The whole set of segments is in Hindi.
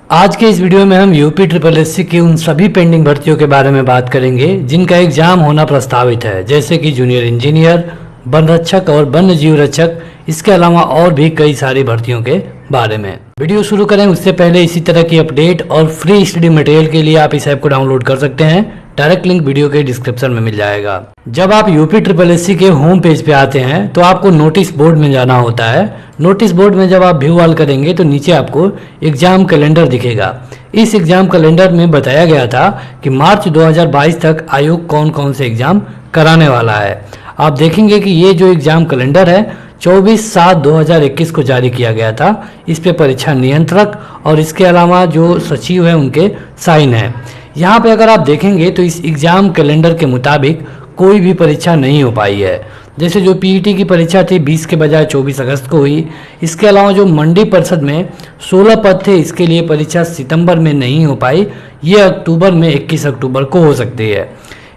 आज के इस वीडियो में हम यूपी ट्रिपल एससी की उन सभी पेंडिंग भर्तियों के बारे में बात करेंगे जिनका एग्जाम होना प्रस्तावित है, जैसे कि जूनियर इंजीनियर, वन रक्षक और वन्य जीव रक्षक। इसके अलावा और भी कई सारी भर्तियों के बारे में। वीडियो शुरू करें उससे पहले इसी तरह की अपडेट और फ्री स्टडी मटेरियल के लिए आप इस ऐप को डाउनलोड कर सकते हैं। डायरेक्ट लिंक वीडियो के डिस्क्रिप्शन में मिल जाएगा। जब आप यूपी ट्रिपल एससी के होम पेज पे आते हैं तो आपको नोटिस बोर्ड में जाना होता है। नोटिस बोर्ड में जब आप व्यू ऑल करेंगे तो नीचे आपको एग्जाम कैलेंडर दिखेगा। इस एग्जाम कैलेंडर में बताया गया था कि मार्च 2022 तक आयोग कौन कौन से एग्जाम कराने वाला है। आप देखेंगे कि ये जो एग्जाम कैलेंडर है 24/7/2021 को जारी किया गया था। इस पे परीक्षा नियंत्रक और इसके अलावा जो सचिव है उनके साइन है। यहाँ पे अगर आप देखेंगे तो इस एग्जाम कैलेंडर के मुताबिक कोई भी परीक्षा नहीं हो पाई है। जैसे जो पीईटी की परीक्षा थी 20 के बजाय 24 अगस्त को हुई। इसके अलावा जो मंडी परिषद में 16 पद थे, इसके लिए परीक्षा सितंबर में नहीं हो पाई। ये अक्टूबर में 21 अक्टूबर को हो सकती है।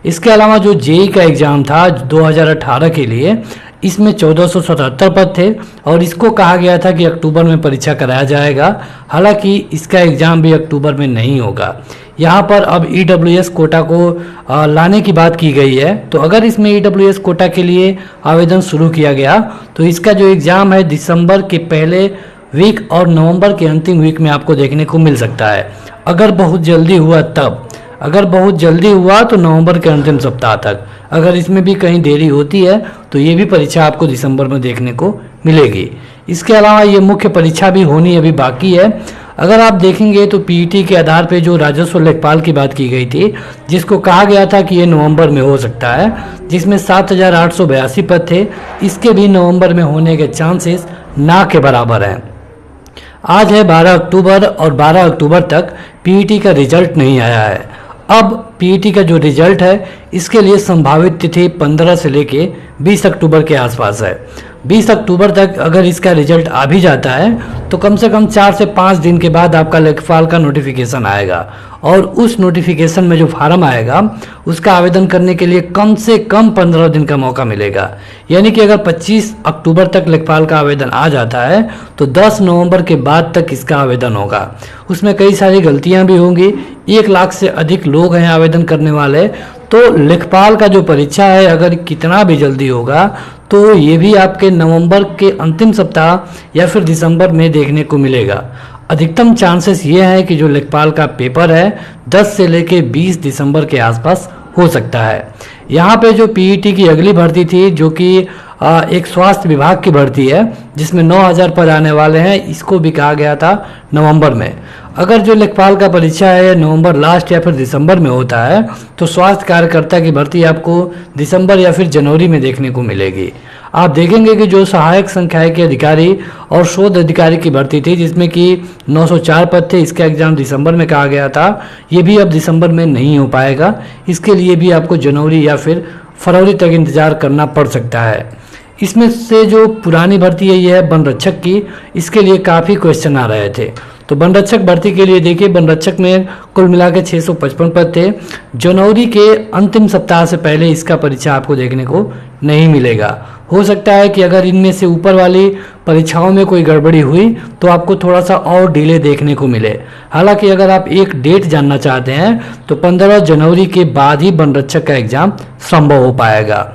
इसके अलावा जो जेईई का एग्ज़ाम था 2018 के लिए, इसमें 1477 पद थे और इसको कहा गया था कि अक्टूबर में परीक्षा कराया जाएगा। हालांकि इसका एग्ज़ाम भी अक्टूबर में नहीं होगा। यहाँ पर अब ईडब्ल्यूएस कोटा को लाने की बात की गई है। तो अगर इसमें ईडब्ल्यूएस कोटा के लिए आवेदन शुरू किया गया तो इसका जो एग्ज़ाम है दिसंबर के पहले वीक और नवंबर के अंतिम वीक में आपको देखने को मिल सकता है। अगर बहुत जल्दी हुआ तब, अगर बहुत जल्दी हुआ तो नवंबर के अंतिम सप्ताह तक। अगर इसमें भी कहीं देरी होती है तो ये भी परीक्षा आपको दिसंबर में देखने को मिलेगी। इसके अलावा ये मुख्य परीक्षा भी होनी अभी बाकी है। अगर आप देखेंगे तो पीईटी के आधार पे जो राजस्व लेखपाल की बात की गई थी, जिसको कहा गया था कि ये नवंबर में हो सकता है, जिसमें 7,882 पद थे, इसके भी नवंबर में होने के चांसेस ना के बराबर हैं। आज है 12 अक्टूबर और 12 अक्टूबर तक पीईटी का रिजल्ट नहीं आया है। अब पीईटी का जो रिजल्ट है इसके लिए संभावित तिथि 15 से लेके 20 अक्टूबर के आसपास है। 20 अक्टूबर तक अगर इसका रिजल्ट आ भी जाता है तो कम से कम 4 से 5 दिन के बाद आपका लेखपाल का नोटिफिकेशन आएगा और उस नोटिफिकेशन में जो फार्म आएगा उसका आवेदन करने के लिए कम से कम 15 दिन का मौका मिलेगा। यानी कि अगर 25 अक्टूबर तक लेखपाल का आवेदन आ जाता है तो 10 नवंबर के बाद तक इसका आवेदन होगा। उसमें कई सारी गलतियां भी होंगी। 1 लाख से अधिक लोग हैं आवेदन करने वाले। तो लेखपाल का जो परीक्षा है अगर कितना भी जल्दी होगा तो ये भी आपके नवंबर के अंतिम सप्ताह या फिर दिसंबर में देखने को मिलेगा। अधिकतम चांसेस ये है कि जो लेखपाल का पेपर है 10 से लेके 20 दिसंबर के आसपास हो सकता है। यहाँ पे जो पीईटी की अगली भर्ती थी जो कि एक स्वास्थ्य विभाग की भर्ती है जिसमें 9,000 पद आने वाले हैं, इसको भी कहा गया था नवंबर में। अगर जो लेखपाल का परीक्षा है नवंबर लास्ट या फिर दिसंबर में होता है तो स्वास्थ्य कार्यकर्ता की भर्ती आपको दिसंबर या फिर जनवरी में देखने को मिलेगी। आप देखेंगे कि जो सहायक संख्यायिकी अधिकारी और शोध अधिकारी की भर्ती थी जिसमें कि 904 पद थे, इसका एग्जाम दिसंबर में कहा गया था। ये भी अब दिसंबर में नहीं हो पाएगा। इसके लिए भी आपको जनवरी या फिर फरवरी तक इंतजार करना पड़ सकता है। इसमें से जो पुरानी भर्ती है ये है वन रक्षक की। इसके लिए काफ़ी क्वेश्चन आ रहे थे। तो वन रक्षक भर्ती के लिए देखिए, वन रक्षक में कुल मिला के 655 पद थे। जनवरी के अंतिम सप्ताह से पहले इसका परीक्षा आपको देखने को नहीं मिलेगा। हो सकता है कि अगर इनमें से ऊपर वाली परीक्षाओं में कोई गड़बड़ी हुई तो आपको थोड़ा सा और डिले देखने को मिले। हालांकि अगर आप एक डेट जानना चाहते हैं तो 15 जनवरी के बाद ही वन रक्षक का एग्जाम संभव हो पाएगा।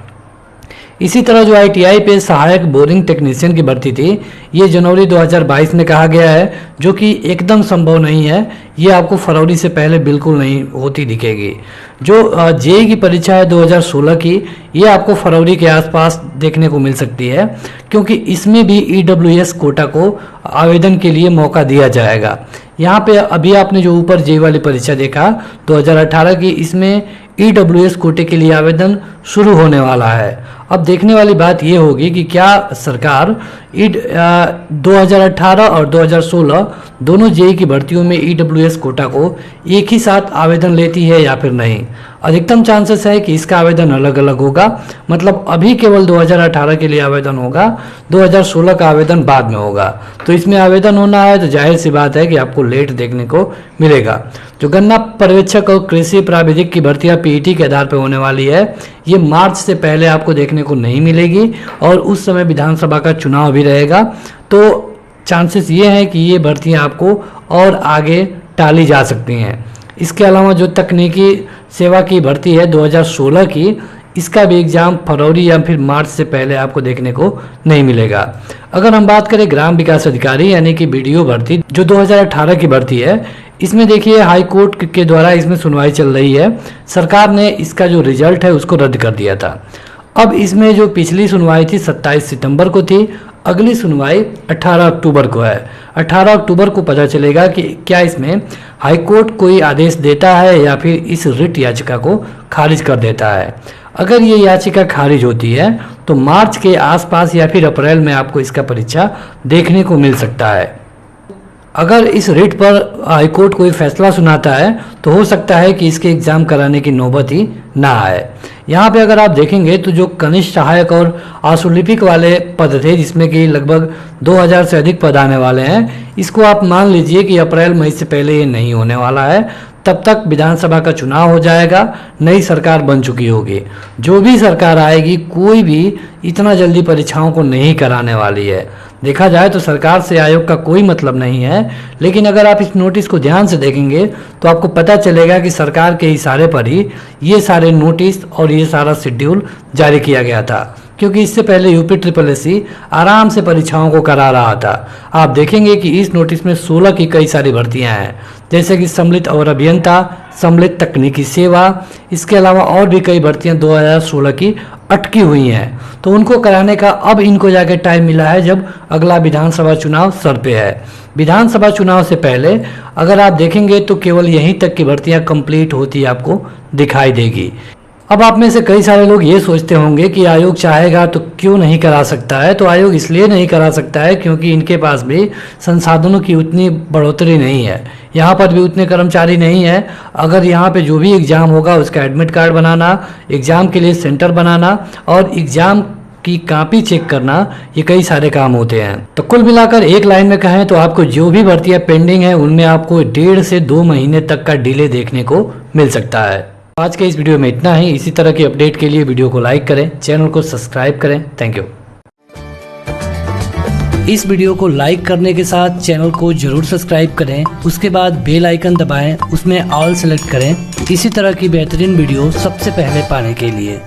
इसी तरह जो आईटीआई पे सहायक बोरिंग टेक्नीशियन की भर्ती थी ये जनवरी 2022 में कहा गया है, जो कि एकदम संभव नहीं है। ये आपको फरवरी से पहले बिल्कुल नहीं होती दिखेगी। जो जेईई की परीक्षा है 2016 की, ये आपको फरवरी के आसपास देखने को मिल सकती है, क्योंकि इसमें भी ईडब्ल्यूएस कोटा को आवेदन के लिए मौका दिया जाएगा। यहाँ पे अभी आपने जो ऊपर जेईई वाली परीक्षा देखा 2018 की, इसमें ईडब्ल्यूएस कोटे के लिए आवेदन शुरू होने वाला है। अब देखने वाली बात यह होगी कि क्या सरकार 2018 और 2016 दोनों जेईई की भर्तियों में ईडब्ल्यूएस कोटा को एक ही साथ आवेदन लेती है या फिर नहीं। अधिकतम चांसेस है कि इसका आवेदन अलग अलग होगा। मतलब अभी केवल 2018 के लिए आवेदन होगा, 2016 का आवेदन बाद में होगा। तो इसमें आवेदन होना है तो जाहिर सी बात है कि आपको लेट देखने को मिलेगा। जो गन्ना पर्यवेक्षक और कृषि प्राविधिक की भर्तियां पीईटी के आधार पर होने वाली है, ये मार्च से पहले आपको देखने को नहीं मिलेगी और उस समय विधानसभा का चुनाव भी रहेगा। तो चांसेस ये हैं कि ये भर्तियां आपको और आगे टाली जा सकती हैं। इसके अलावा जो तकनीकी सेवा की भर्ती है 2016 की, इसका भी एग्ज़ाम फरवरी या फिर मार्च से पहले आपको देखने को नहीं मिलेगा। अगर हम बात करें ग्राम विकास अधिकारी यानी कि BDO भर्ती जो 2018 की भर्ती है, इसमें देखिए हाई कोर्ट के द्वारा इसमें सुनवाई चल रही है। सरकार ने इसका जो रिजल्ट है उसको रद्द कर दिया था। अब इसमें जो पिछली सुनवाई थी 27 सितंबर को थी, अगली सुनवाई 18 अक्टूबर को है। 18 अक्टूबर को पता चलेगा कि क्या इसमें हाई कोर्ट कोई आदेश देता है या फिर इस रिट याचिका को खारिज कर देता है। अगर ये याचिका खारिज होती है तो मार्च के आसपास या फिर अप्रैल में आपको इसका परीक्षा देखने को मिल सकता है। अगर इस रिट पर हाईकोर्ट कोई फैसला सुनाता है तो हो सकता है कि इसके एग्ज़ाम कराने की नौबत ही ना आए। यहाँ पे अगर आप देखेंगे तो जो कनिष्ठ सहायक और आशुलिपिक वाले पद थे, जिसमें कि लगभग 2000 से अधिक पद आने वाले हैं, इसको आप मान लीजिए कि अप्रैल मई से पहले ये नहीं होने वाला है। तब तक विधानसभा का चुनाव हो जाएगा, नई सरकार बन चुकी होगी। जो भी सरकार आएगी कोई भी इतना जल्दी परीक्षाओं को नहीं कराने वाली है। देखा जाए तो सरकार से आयोग का कोई मतलब नहीं है, लेकिन अगर आप इस नोटिस को ध्यान से देखेंगे तो आपको पता चलेगा कि सरकार के इशारे पर ही ये सारे नोटिस और ये सारा शेड्यूल जारी किया गया था, क्योंकि इससे पहले UPSSC आराम से परीक्षाओं को करा रहा था। आप देखेंगे कि इस नोटिस में 16 की कई सारी भर्तियां हैं, जैसे कि सम्मिलित और अभियंता, सम्मिलित तकनीकी सेवा, इसके अलावा और भी कई भर्तियां 2016 की अटकी हुई हैं। तो उनको कराने का अब इनको जाके टाइम मिला है जब अगला विधानसभा चुनाव सर पे है। विधानसभा चुनाव से पहले अगर आप देखेंगे तो केवल यहीं तक की भर्तियां कंप्लीट होती आपको दिखाई देगी। अब आप में से कई सारे लोग ये सोचते होंगे कि आयोग चाहेगा तो क्यों नहीं करा सकता है। तो आयोग इसलिए नहीं करा सकता है क्योंकि इनके पास भी संसाधनों की उतनी बढ़ोतरी नहीं है, यहाँ पर भी उतने कर्मचारी नहीं है। अगर यहाँ पे जो भी एग्ज़ाम होगा उसका एडमिट कार्ड बनाना, एग्ज़ाम के लिए सेंटर बनाना और एग्ज़ाम की कॉपी चेक करना, ये कई सारे काम होते हैं। तो कुल मिलाकर एक लाइन में कहें तो आपको जो भी भर्तियाँ पेंडिंग है उनमें आपको 1.5 से 2 महीने तक का डिले देखने को मिल सकता है। आज के इस वीडियो में इतना ही। इसी तरह की अपडेट के लिए वीडियो को लाइक करें, चैनल को सब्सक्राइब करें। Thank you. इस वीडियो को लाइक करने के साथ चैनल को जरूर सब्सक्राइब करें, उसके बाद बेल आइकन दबाएं, उसमें ऑल सेलेक्ट करें इसी तरह की बेहतरीन वीडियो सबसे पहले पाने के लिए।